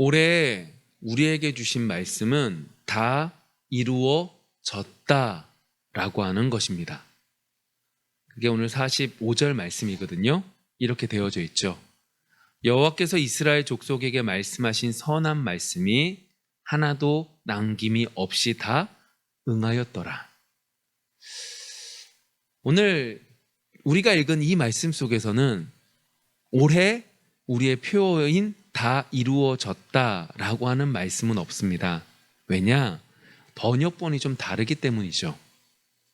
올해 우리에게 주신 말씀은 다 이루어졌다라고 하는 것입니다. 그게 오늘 45절 말씀이거든요. 이렇게 되어져 있죠. 여호와께서 이스라엘 족속에게 말씀하신 선한 말씀이 하나도 남김이 없이 다 응하였더라. 오늘 우리가 읽은 이 말씀 속에서는 올해 우리의 표어인 다 이루어졌다라고 하는 말씀은 없습니다. 왜냐? 번역본이 좀 다르기 때문이죠.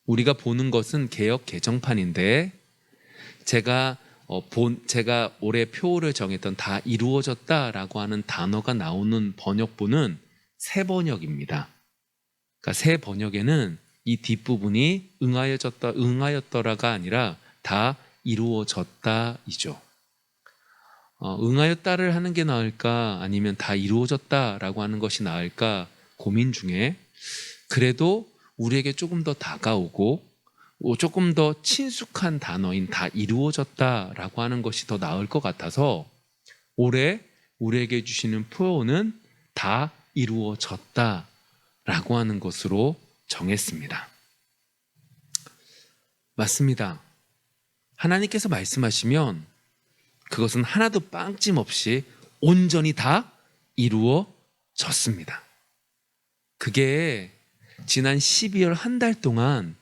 우리가 보는 것은 개역 개정판인데 제가 올해 표어를 정했던 다 이루어졌다라고 하는 단어가 나오는 번역본은 새 번역입니다. 그러니까 새 번역에는 이 뒷부분이 응하였더라가 아니라 다 이루어졌다이죠. 응하였다를 하는 게 나을까 아니면 다 이루어졌다라고 하는 것이 나을까 고민 중에 그래도 우리에게 조금 더 다가오고 조금 더 친숙한 단어인 다 이루어졌다라고 하는 것이 더 나을 것 같아서 올해 우리에게 주시는 표현은 다 이루어졌다라고 하는 것으로 정했습니다. 맞습니다. 하나님께서 말씀하시면 그것은 하나도 빵짐없이 온전히 다 이루어졌습니다. 그게 지난 12월 한 달 동안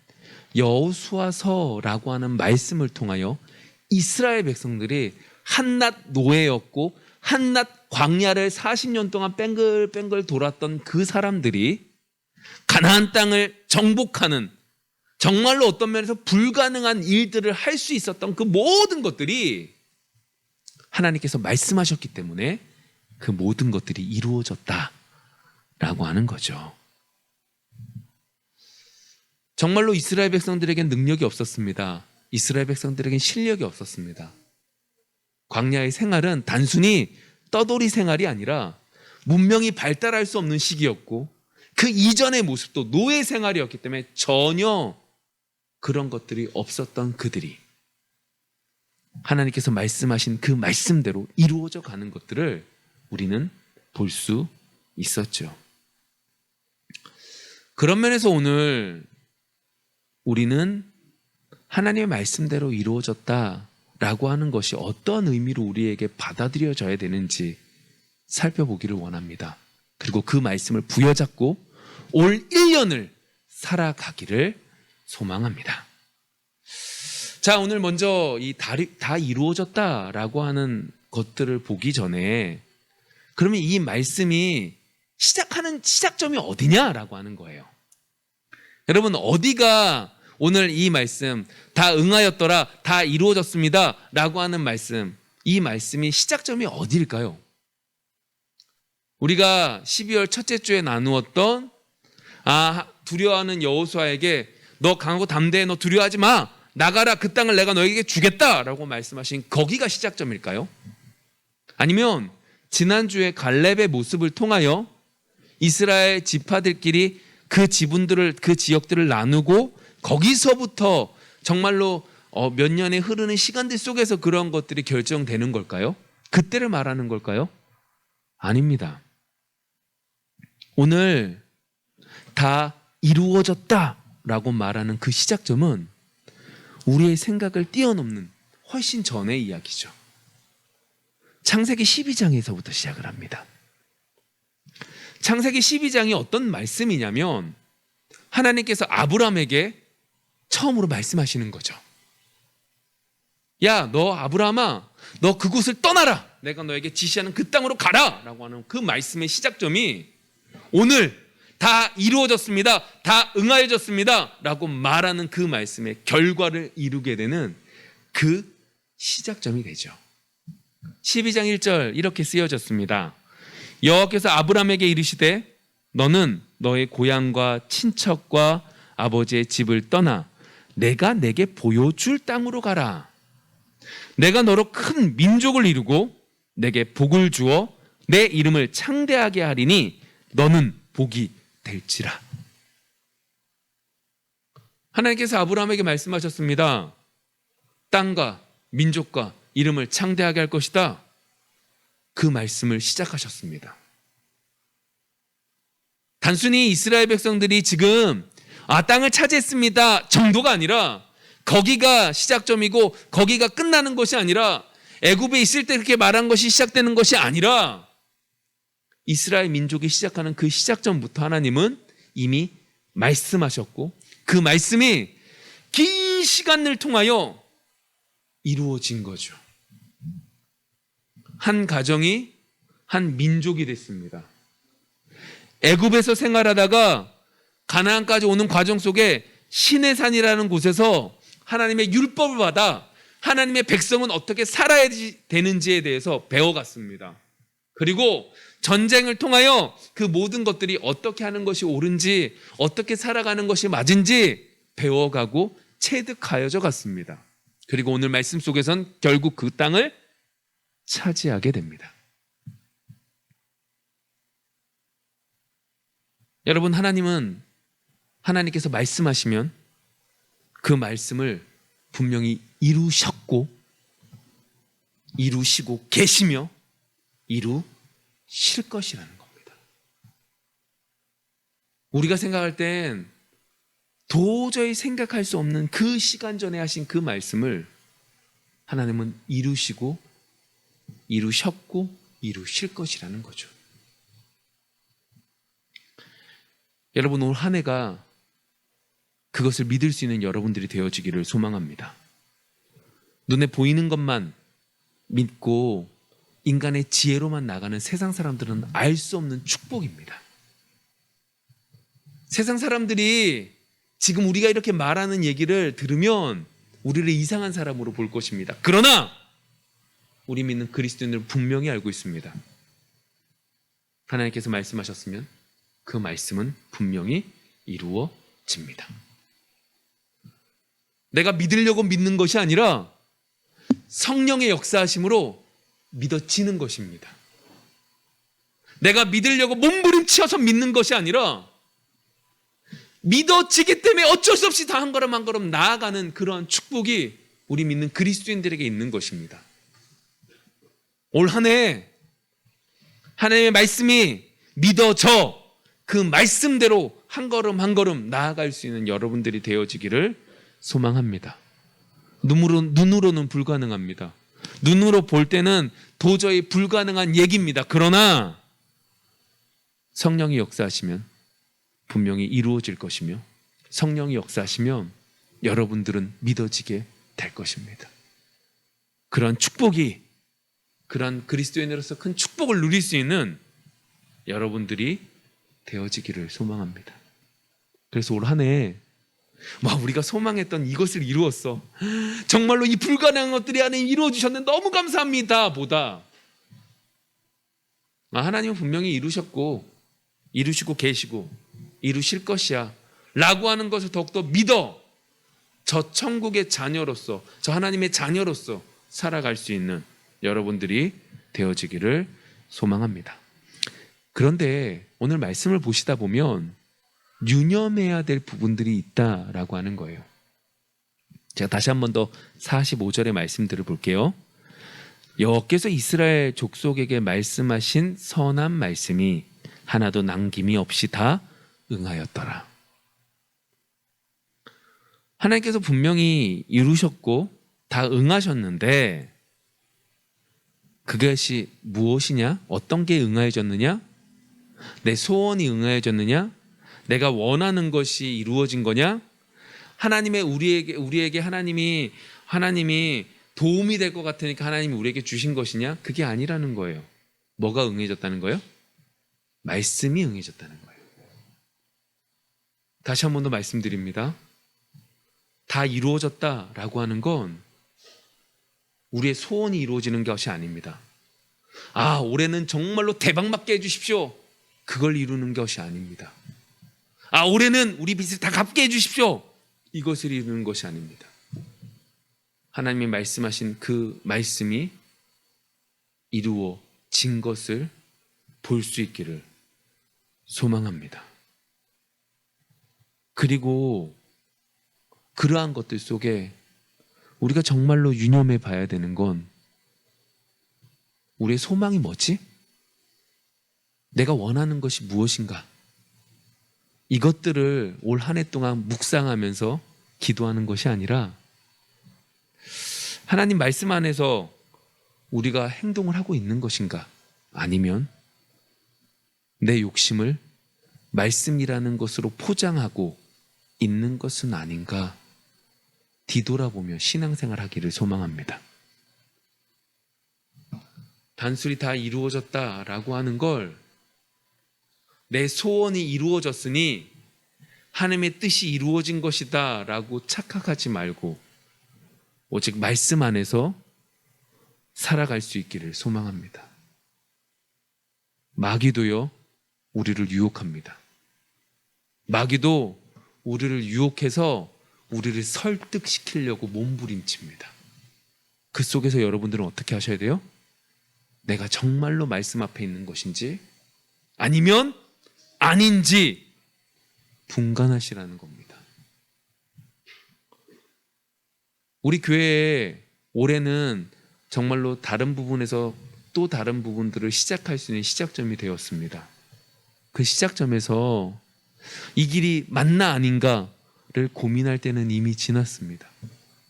여호수아서라고 하는 말씀을 통하여 이스라엘 백성들이 한낱 노예였고 한낱 광야를 40년 동안 뺑글뺑글 돌았던 그 사람들이 가나안 땅을 정복하는 정말로 어떤 면에서 불가능한 일들을 할 수 있었던 그 모든 것들이 하나님께서 말씀하셨기 때문에 그 모든 것들이 이루어졌다라고 하는 거죠. 정말로 이스라엘 백성들에겐 능력이 없었습니다. 이스라엘 백성들에겐 실력이 없었습니다. 광야의 생활은 단순히 떠돌이 생활이 아니라 문명이 발달할 수 없는 시기였고 그 이전의 모습도 노예 생활이었기 때문에 전혀 그런 것들이 없었던 그들이 하나님께서 말씀하신 그 말씀대로 이루어져 가는 것들을 우리는 볼 수 있었죠. 그런 면에서 오늘 우리는 하나님의 말씀대로 이루어졌다라고 하는 것이 어떤 의미로 우리에게 받아들여져야 되는지 살펴보기를 원합니다. 그리고 그 말씀을 부여잡고 올 1년을 살아가기를 소망합니다. 자, 오늘 먼저 이 다 이루어졌다라고 하는 것들을 보기 전에 그러면 이 말씀이 시작하는 시작점이 어디냐라고 하는 거예요. 여러분, 어디가 오늘 이 말씀 다 응하였더라, 다 이루어졌습니다 라고 하는 말씀, 이 말씀이 시작점이 어디일까요? 우리가 12월 첫째 주에 나누었던 두려워하는 여호수아에게 너 강하고 담대해, 너 두려워하지 마, 나가라, 그 땅을 내가 너에게 주겠다라고 말씀하신 거기가 시작점일까요? 아니면 지난주에 갈렙의 모습을 통하여 이스라엘 지파들끼리 그 지분들을, 그 지역들을 나누고 거기서부터 정말로 몇 년에 흐르는 시간들 속에서 그런 것들이 결정되는 걸까요? 그때를 말하는 걸까요? 아닙니다. 오늘 다 이루어졌다라고 말하는 그 시작점은 우리의 생각을 뛰어넘는 훨씬 전의 이야기죠. 창세기 12장에서부터 시작을 합니다. 창세기 12장이 어떤 말씀이냐면 하나님께서 아브라함에게 처음으로 말씀하시는 거죠. 야, 너 아브라함아, 너 그곳을 떠나라, 내가 너에게 지시하는 그 땅으로 가라 라고 하는 그 말씀의 시작점이 오늘 다 이루어졌습니다, 다 응하여졌습니다 라고 말하는 그 말씀의 결과를 이루게 되는 그 시작점이 되죠. 12장 1절 이렇게 쓰여졌습니다. 여호와께서 아브라함에게 이르시되 너는 너의 고향과 친척과 아버지의 집을 떠나 내가 내게 보여줄 땅으로 가라. 내가 너로 큰 민족을 이루고 내게 복을 주어 내 이름을 창대하게 하리니 너는 복이 될지라. 하나님께서 아브라함에게 말씀하셨습니다. 땅과 민족과 이름을 창대하게 할 것이다. 그 말씀을 시작하셨습니다. 단순히 이스라엘 백성들이 지금 땅을 차지했습니다 정도가 아니라, 거기가 시작점이고 거기가 끝나는 것이 아니라, 애굽에 있을 때 그렇게 말한 것이 시작되는 것이 아니라, 이스라엘 민족이 시작하는 그 시작점부터 하나님은 이미 말씀하셨고, 그 말씀이 긴 시간을 통하여 이루어진 거죠. 한 가정이 한 민족이 됐습니다. 애굽에서 생활하다가 가나안까지 오는 과정 속에 시내산이라는 곳에서 하나님의 율법을 받아 하나님의 백성은 어떻게 살아야 되는지에 대해서 배워갔습니다. 그리고 전쟁을 통하여 그 모든 것들이 어떻게 하는 것이 옳은지, 어떻게 살아가는 것이 맞은지 배워가고 체득하여져 갔습니다. 그리고 오늘 말씀 속에선 결국 그 땅을 차지하게 됩니다. 여러분, 하나님께서 말씀하시면 그 말씀을 분명히 이루셨고, 이루시고 계시며 이루실 것이라는 겁니다. 우리가 생각할 땐 도저히 생각할 수 없는 그 시간 전에 하신 그 말씀을 하나님은 이루시고 이루셨고 이루실 것이라는 거죠. 여러분, 올 한 해가 그것을 믿을 수 있는 여러분들이 되어지기를 소망합니다. 눈에 보이는 것만 믿고 인간의 지혜로만 나가는 세상 사람들은 알 수 없는 축복입니다. 세상 사람들이 지금 우리가 이렇게 말하는 얘기를 들으면 우리를 이상한 사람으로 볼 것입니다. 그러나 우리 믿는 그리스도인들은 분명히 알고 있습니다. 하나님께서 말씀하셨으면 그 말씀은 분명히 이루어집니다. 내가 믿으려고 믿는 것이 아니라 성령의 역사하심으로 믿어지는 것입니다. 내가 믿으려고 몸부림치어서 믿는 것이 아니라 믿어지기 때문에 어쩔 수 없이 다 한 걸음 한 걸음 나아가는 그러한 축복이 우리 믿는 그리스도인들에게 있는 것입니다. 올 한 해 하나님의 말씀이 믿어져 그 말씀대로 한 걸음 한 걸음 나아갈 수 있는 여러분들이 되어지기를 소망합니다. 눈으로는 불가능합니다. 눈으로 볼 때는 도저히 불가능한 얘기입니다. 그러나 성령이 역사하시면 분명히 이루어질 것이며, 성령이 역사하시면 여러분들은 믿어지게 될 것입니다. 그런 축복이, 그런 그리스도인으로서 큰 축복을 누릴 수 있는 여러분들이 되어지기를 소망합니다. 그래서 올 한 해 우리가 소망했던 이것을 이루었어, 정말로 이 불가능한 것들이 하나님 이루어주셨는데 너무 감사합니다 보다 하나님은 분명히 이루셨고 이루시고 계시고 이루실 것이야 라고 하는 것을 더욱더 믿어 저 천국의 자녀로서, 저 하나님의 자녀로서 살아갈 수 있는 여러분들이 되어지기를 소망합니다. 그런데 오늘 말씀을 보시다 보면 유념해야 될 부분들이 있다라고 하는 거예요. 제가 다시 한 번 더 45절의 말씀들을 볼게요. 여호와께서 이스라엘 족속에게 말씀하신 선한 말씀이 하나도 남김이 없이 다 응하였더라. 하나님께서 분명히 이루셨고 다 응하셨는데 그것이 무엇이냐? 어떤 게 응하여졌느냐? 내 소원이 응하여졌느냐? 내가 원하는 것이 이루어진 거냐? 하나님의 우리에게 하나님이 도움이 될 것 같으니까 하나님이 우리에게 주신 것이냐? 그게 아니라는 거예요. 뭐가 응해졌다는 거예요? 말씀이 응해졌다는 거예요. 다시 한 번 더 말씀드립니다. 다 이루어졌다라고 하는 건 우리의 소원이 이루어지는 것이 아닙니다. 올해는 정말로 대박맞게 해주십시오. 그걸 이루는 것이 아닙니다. 올해는 우리 빚을 다 갚게 해주십시오. 이것을 이루는 것이 아닙니다. 하나님이 말씀하신 그 말씀이 이루어진 것을 볼 수 있기를 소망합니다. 그리고 그러한 것들 속에 우리가 정말로 유념해 봐야 되는 건 우리의 소망이 뭐지? 내가 원하는 것이 무엇인가? 이것들을 올 한 해 동안 묵상하면서 기도하는 것이 아니라 하나님 말씀 안에서 우리가 행동을 하고 있는 것인가? 아니면 내 욕심을 말씀이라는 것으로 포장하고 있는 것은 아닌가? 뒤돌아보며 신앙생활 하기를 소망합니다. 단순히 다 이루어졌다라고 하는 걸 내 소원이 이루어졌으니 하나님의 뜻이 이루어진 것이다 라고 착각하지 말고 오직 말씀 안에서 살아갈 수 있기를 소망합니다. 마귀도요, 우리를 유혹합니다. 마귀도 우리를 유혹해서 우리를 설득시키려고 몸부림칩니다. 그 속에서 여러분들은 어떻게 하셔야 돼요? 내가 정말로 말씀 앞에 있는 것인지 아니면 아닌지 분간하시라는 겁니다. 우리 교회에 올해는 정말로 다른 부분에서 또 다른 부분들을 시작할 수 있는 시작점이 되었습니다. 그 시작점에서 이 길이 맞나 아닌가를 고민할 때는 이미 지났습니다.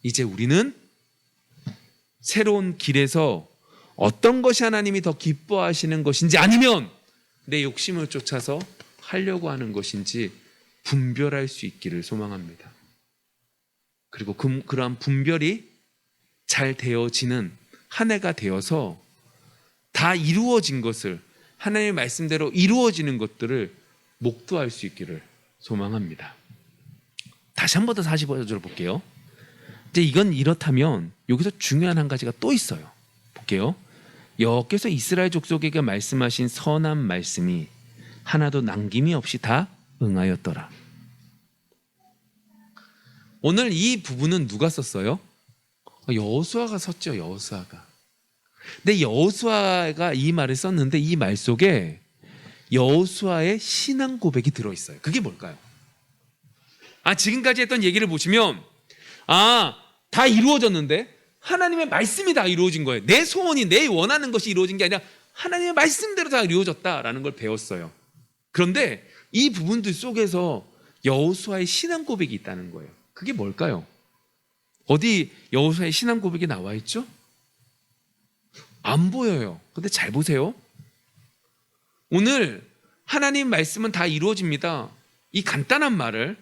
이제 우리는 새로운 길에서 어떤 것이 하나님이 더 기뻐하시는 것인지 아니면 내 욕심을 쫓아서 하려고 하는 것인지 분별할 수 있기를 소망합니다. 그리고 그러한 분별이 잘 되어지는 한 해가 되어서 다 이루어진 것을 하나님의 말씀대로 이루어지는 것들을 목도할 수 있기를 소망합니다. 다시 한 번 더 45절 볼게요. 이제 이건 이렇다면 여기서 중요한 한 가지가 또 있어요. 볼게요. 여호와께서 이스라엘 족속에게 말씀하신 선한 말씀이 하나도 남김이 없이 다 응하였더라. 오늘 이 부분은 누가 썼어요? 여호수아가 썼죠. 여호수아가. 근데 여호수아가 이 말을 썼는데 이 말 속에 여호수아의 신앙 고백이 들어있어요. 그게 뭘까요? 지금까지 했던 얘기를 보시면 다 이루어졌는데 하나님의 말씀이 다 이루어진 거예요. 내 소원이 내 원하는 것이 이루어진 게 아니라 하나님의 말씀대로 다 이루어졌다라는 걸 배웠어요. 그런데 이 부분들 속에서 여호수아의 신앙 고백이 있다는 거예요. 그게 뭘까요? 어디 여호수아의 신앙 고백이 나와 있죠? 안 보여요. 근데 잘 보세요. 오늘 하나님 말씀은 다 이루어집니다. 이 간단한 말을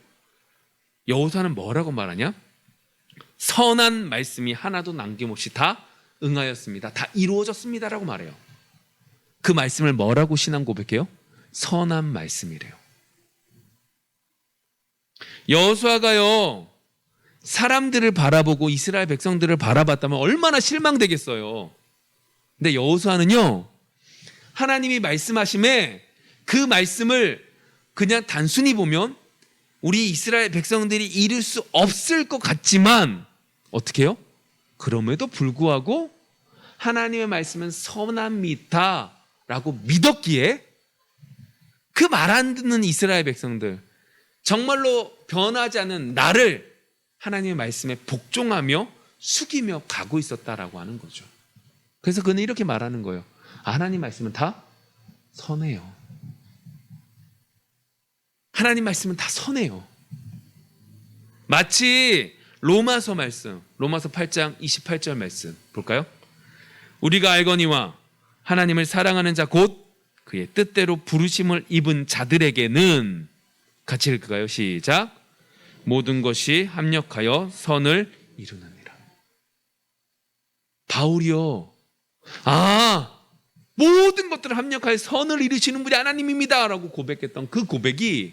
여호수아는 뭐라고 말하냐? 선한 말씀이 하나도 남김없이 다 응하였습니다. 다 이루어졌습니다라고 말해요. 그 말씀을 뭐라고 신앙 고백해요? 선한 말씀이래요. 여호수아가요, 사람들을 바라보고 이스라엘 백성들을 바라봤다면 얼마나 실망되겠어요. 근데 여호수아는요, 하나님이 말씀하심에 그 말씀을 그냥 단순히 보면 우리 이스라엘 백성들이 이룰 수 없을 것 같지만 어떻게 해요? 그럼에도 불구하고 하나님의 말씀은 선합니다 라고 믿었기에 그 말 안 듣는 이스라엘 백성들, 정말로 변하지 않은 나를 하나님의 말씀에 복종하며 숙이며 가고 있었다라고 하는 거죠. 그래서 그는 이렇게 말하는 거예요. 하나님 말씀은 다 선해요. 하나님 말씀은 다 선해요. 마치 로마서 말씀, 로마서 8장 28절 말씀 볼까요? 우리가 알거니와 하나님을 사랑하는 자 곧 그의 뜻대로 부르심을 입은 자들에게는, 같이 읽을까요? 시작. 모든 것이 합력하여 선을 이루느니라. 바울이요, 모든 것들을 합력하여 선을 이루시는 분이 하나님입니다 라고 고백했던 그 고백이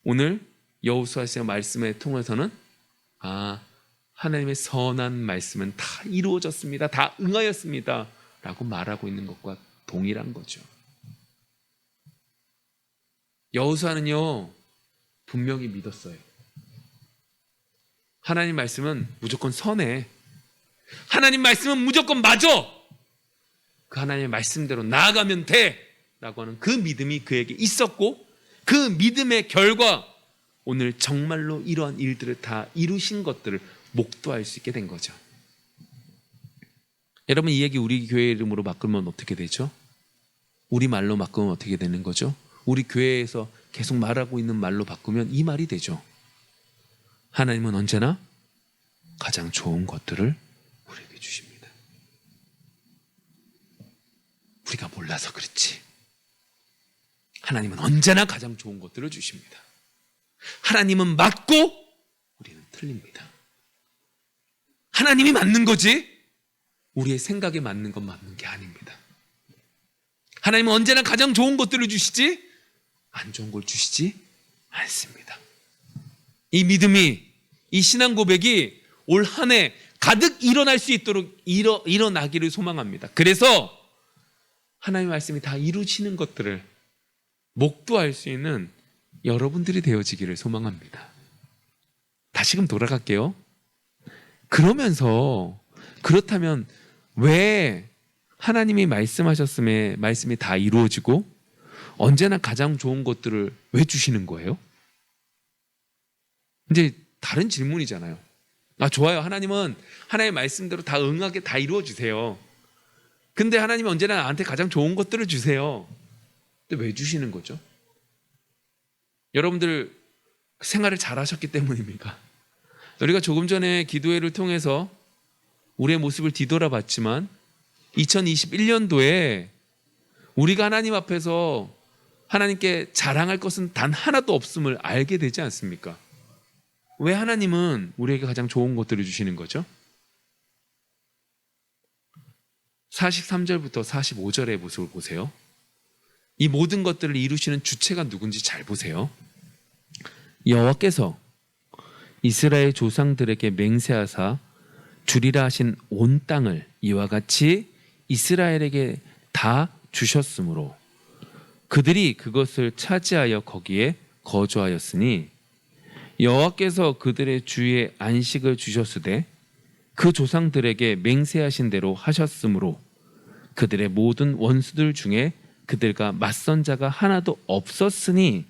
오늘 여호수아의 말씀에 통해서는 하나님의 선한 말씀은 다 이루어졌습니다, 다 응하였습니다 라고 말하고 있는 것과 동일한 거죠. 여호수아는요, 분명히 믿었어요. 하나님 말씀은 무조건 선해. 하나님 말씀은 무조건 맞아. 그 하나님의 말씀대로 나아가면 돼 라고 하는 그 믿음이 그에게 있었고, 그 믿음의 결과 오늘 정말로 이러한 일들을 다 이루신 것들을 목도할 수 있게 된 거죠. 여러분, 이 얘기 우리 교회 이름으로 바꾸면 어떻게 되죠? 우리 말로 바꾸면 어떻게 되는 거죠? 우리 교회에서 계속 말하고 있는 말로 바꾸면 이 말이 되죠. 하나님은 언제나 가장 좋은 것들을 우리에게 주십니다. 우리가 몰라서 그렇지. 하나님은 언제나 가장 좋은 것들을 주십니다. 하나님은 맞고 우리는 틀립니다. 하나님이 맞는 거지 우리의 생각에 맞는 건 맞는 게 아닙니다. 하나님은 언제나 가장 좋은 것들을 주시지 안 좋은 걸 주시지 않습니다. 이 믿음이, 이 신앙 고백이 올 한 해 가득 일어날 수 있도록 일어나기를 소망합니다. 그래서 하나님의 말씀이 다 이루시는 것들을 목도할 수 있는 여러분들이 되어지기를 소망합니다. 다시금 돌아갈게요. 그렇다면 왜 하나님이 말씀하셨음에 말씀이 다 이루어지고 언제나 가장 좋은 것들을 왜 주시는 거예요? 이제 다른 질문이잖아요. 좋아요. 하나님은 하나님의 말씀대로 다 응하게 다 이루어 주세요. 근데 하나님이 언제나 나한테 가장 좋은 것들을 주세요. 근데 왜 주시는 거죠? 여러분들 생활을 잘 하셨기 때문입니까? 우리가 조금 전에 기도회를 통해서 우리의 모습을 뒤돌아봤지만 2021년도에 우리가 하나님 앞에서 하나님께 자랑할 것은 단 하나도 없음을 알게 되지 않습니까? 왜 하나님은 우리에게 가장 좋은 것들을 주시는 거죠? 43절부터 45절의 모습을 보세요. 이 모든 것들을 이루시는 주체가 누군지 잘 보세요. 여호와께서 이스라엘 조상들에게 맹세하사 주리라 하신 온 땅을 이와 같이 이스라엘에게 다 주셨으므로 그들이 그것을 차지하여 거기에 거주하였으니 여호와께서 그들의 주위에 안식을 주셨으되 그 조상들에게 맹세하신 대로 하셨으므로 그들의 모든 원수들 중에 그들과 맞선 자가 하나도 없었으니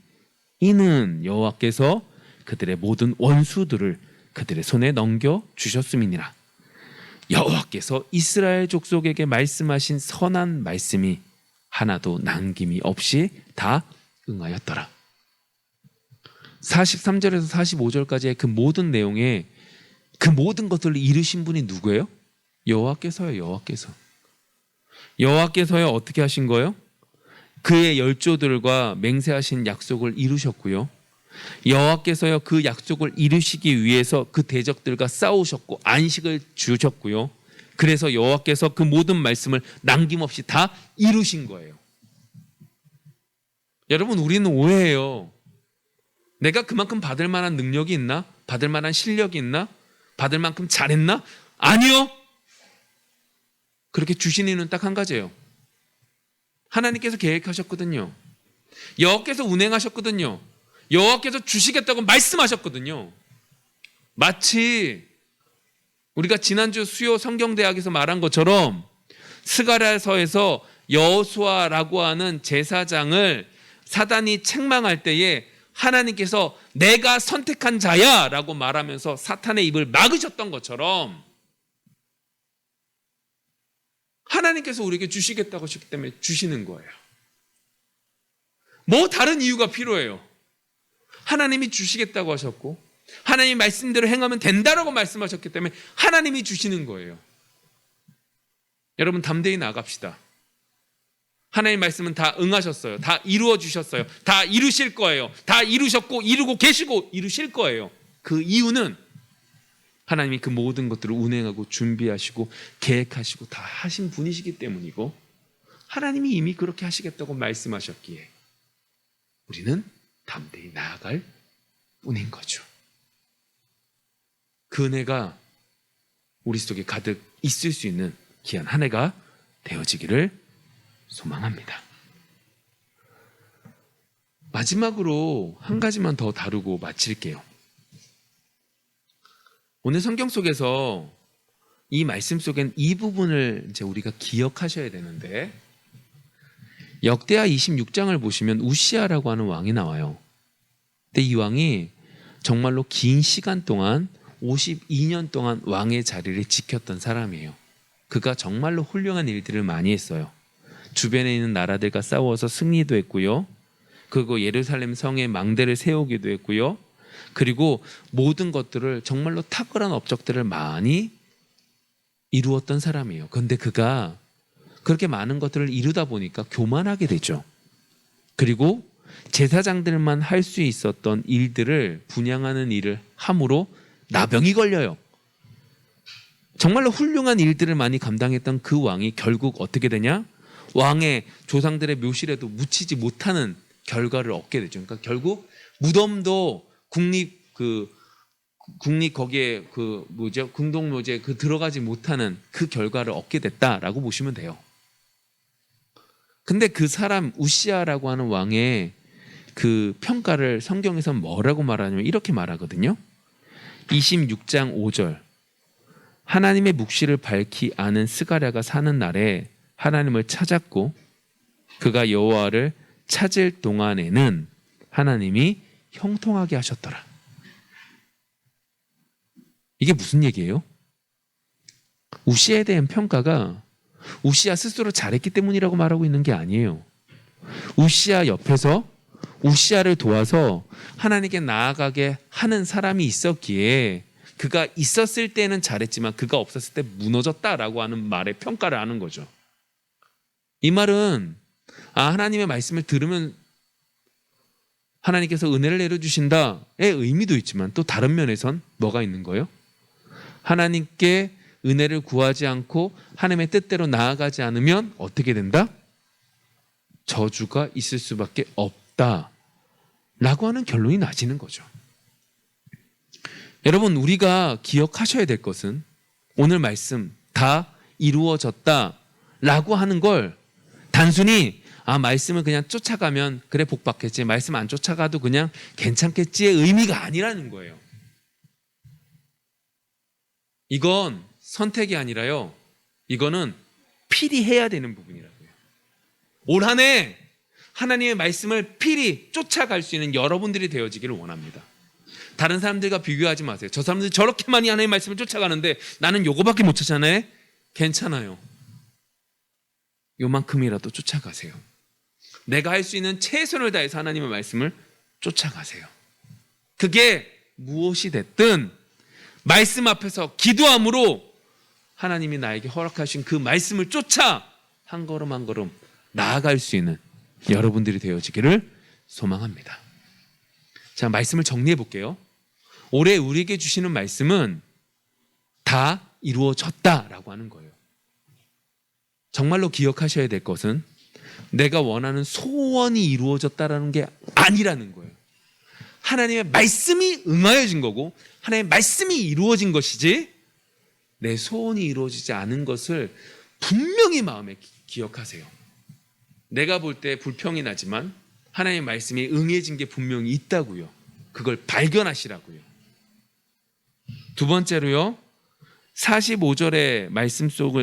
이는 여호와께서 그들의 모든 원수들을 그들의 손에 넘겨 주셨음이니라. 여호와께서 이스라엘 족속에게 말씀하신 선한 말씀이 하나도 남김이 없이 다 응하였더라. 43절에서 45절까지의 그 모든 내용에 그 모든 것들을 이루신 분이 누구예요? 여호와께서요. 여호와께서요 어떻게 하신 거예요? 그의 열조들과 맹세하신 약속을 이루셨고요. 여호와께서요 그 약속을 이루시기 위해서 그 대적들과 싸우셨고 안식을 주셨고요. 그래서 여호와께서 그 모든 말씀을 남김없이 다 이루신 거예요. 여러분, 우리는 오해해요. 내가 그만큼 받을 만한 능력이 있나? 받을 만한 실력이 있나? 받을 만큼 잘했나? 아니요. 그렇게 주신 이유는 딱 한 가지예요. 하나님께서 계획하셨거든요. 여호와께서 운행하셨거든요. 여호와께서 주시겠다고 말씀하셨거든요. 마치 우리가 지난주 수요 성경대학에서 말한 것처럼 스가랴서에서 여호수아라고 하는 제사장을 사단이 책망할 때에 하나님께서 내가 선택한 자야 라고 말하면서 사탄의 입을 막으셨던 것처럼 하나님께서 우리에게 주시겠다고 하셨기 때문에 주시는 거예요. 뭐 다른 이유가 필요해요. 하나님이 주시겠다고 하셨고 하나님 말씀대로 행하면 된다라고 말씀하셨기 때문에 하나님이 주시는 거예요. 여러분, 담대히 나갑시다. 하나님 말씀은 다 응하셨어요. 다 이루어 주셨어요. 다 이루실 거예요. 다 이루셨고 이루고 계시고 이루실 거예요. 그 이유는 하나님이 그 모든 것들을 운행하고 준비하시고 계획하시고 다 하신 분이시기 때문이고 하나님이 이미 그렇게 하시겠다고 말씀하셨기에 우리는 담대히 나아갈 뿐인 거죠. 그 은혜가 우리 속에 가득 있을 수 있는 귀한 한 해가 되어지기를 소망합니다. 마지막으로 한 가지만 더 다루고 마칠게요. 오늘 성경 속에서 이 말씀 속엔 이 부분을 이제 우리가 기억하셔야 되는데, 역대하 26장을 보시면 우시아라고 하는 왕이 나와요. 근데 이 왕이 정말로 긴 시간 동안 52년 동안 왕의 자리를 지켰던 사람이에요. 그가 정말로 훌륭한 일들을 많이 했어요. 주변에 있는 나라들과 싸워서 승리도 했고요. 그리고 예루살렘 성에 망대를 세우기도 했고요. 그리고 모든 것들을 정말로 탁월한 업적들을 많이 이루었던 사람이에요. 그런데 그가 그렇게 많은 것들을 이루다 보니까 교만하게 되죠. 그리고 제사장들만 할 수 있었던 일들을 분양하는 일을 함으로 나병이 걸려요. 정말로 훌륭한 일들을 많이 감당했던 그 왕이 결국 어떻게 되냐? 왕의 조상들의 묘실에도 묻히지 못하는 결과를 얻게 되죠. 그러니까 결국 무덤도 국립 거기에 궁동묘지에 들어가지 못하는 그 결과를 얻게 됐다라고 보시면 돼요. 근데 그 사람 우시아라고 하는 왕의 그 평가를 성경에서 뭐라고 말하냐면 이렇게 말하거든요. 26장 5절. 하나님의 묵시를 밝히 아는 스가랴가 사는 날에 하나님을 찾았고 그가 여호와를 찾을 동안에는 하나님이 형통하게 하셨더라. 이게 무슨 얘기예요? 우시아에 대한 평가가 우시아 스스로 잘했기 때문이라고 말하고 있는 게 아니에요. 우시아 옆에서 우시아를 도와서 하나님께 나아가게 하는 사람이 있었기에 그가 있었을 때는 잘했지만 그가 없었을 때 무너졌다라고 하는 말의 평가를 하는 거죠. 이 말은 하나님의 말씀을 들으면 하나님께서 은혜를 내려주신다의 의미도 있지만 또 다른 면에선 뭐가 있는 거예요? 하나님께 은혜를 구하지 않고 하나님의 뜻대로 나아가지 않으면 어떻게 된다? 저주가 있을 수밖에 없다라고 하는 결론이 나지는 거죠. 여러분, 우리가 기억하셔야 될 것은 오늘 말씀 다 이루어졌다라고 하는 걸 단순히 말씀을 그냥 쫓아가면 그래 복 받겠지, 말씀 안 쫓아가도 그냥 괜찮겠지의 의미가 아니라는 거예요. 이건 선택이 아니라요, 이거는 필히 해야 되는 부분이라고요. 올 한 해 하나님의 말씀을 필히 쫓아갈 수 있는 여러분들이 되어지기를 원합니다. 다른 사람들과 비교하지 마세요. 저 사람들이 저렇게 많이 하나님의 말씀을 쫓아가는데 나는 요거밖에 못 쫓아가네? 괜찮아요. 요만큼이라도 쫓아가세요. 내가 할 수 있는 최선을 다해서 하나님의 말씀을 쫓아가세요. 그게 무엇이 됐든 말씀 앞에서 기도함으로 하나님이 나에게 허락하신 그 말씀을 쫓아 한 걸음 한 걸음 나아갈 수 있는 여러분들이 되어지기를 소망합니다. 자, 말씀을 정리해 볼게요. 올해 우리에게 주시는 말씀은 다 이루어졌다라고 하는 거예요. 정말로 기억하셔야 될 것은 내가 원하는 소원이 이루어졌다라는 게 아니라는 거예요. 하나님의 말씀이 응하여진 거고 하나님의 말씀이 이루어진 것이지 내 소원이 이루어지지 않은 것을 분명히 마음에 기억하세요. 내가 볼 때 불평이 나지만 하나님의 말씀이 응해진 게 분명히 있다고요. 그걸 발견하시라고요. 두 번째로요, 45절의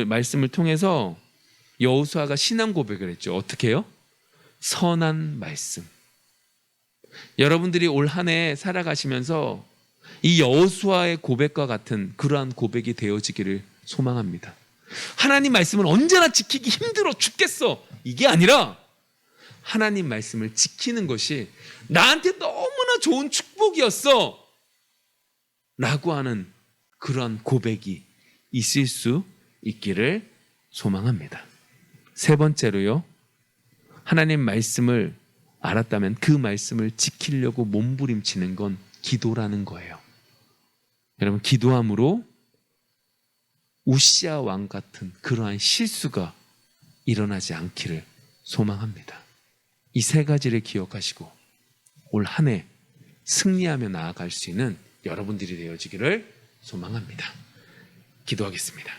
말씀을 통해서 여호수아가 신앙 고백을 했죠. 어떻게 해요? 선한 말씀. 여러분들이 올 한 해 살아가시면서 이 여호수아의 고백과 같은 그러한 고백이 되어지기를 소망합니다. 하나님 말씀을 언제나 지키기 힘들어 죽겠어, 이게 아니라 하나님 말씀을 지키는 것이 나한테 너무나 좋은 축복이었어 라고 하는 그러한 고백이 있을 수 있기를 소망합니다. 세 번째로요, 하나님 말씀을 알았다면 그 말씀을 지키려고 몸부림치는 건 기도라는 거예요. 여러분, 기도함으로 우시아 왕 같은 그러한 실수가 일어나지 않기를 소망합니다. 이 세 가지를 기억하시고 올 한 해 승리하며 나아갈 수 있는 여러분들이 되어지기를 소망합니다. 기도하겠습니다.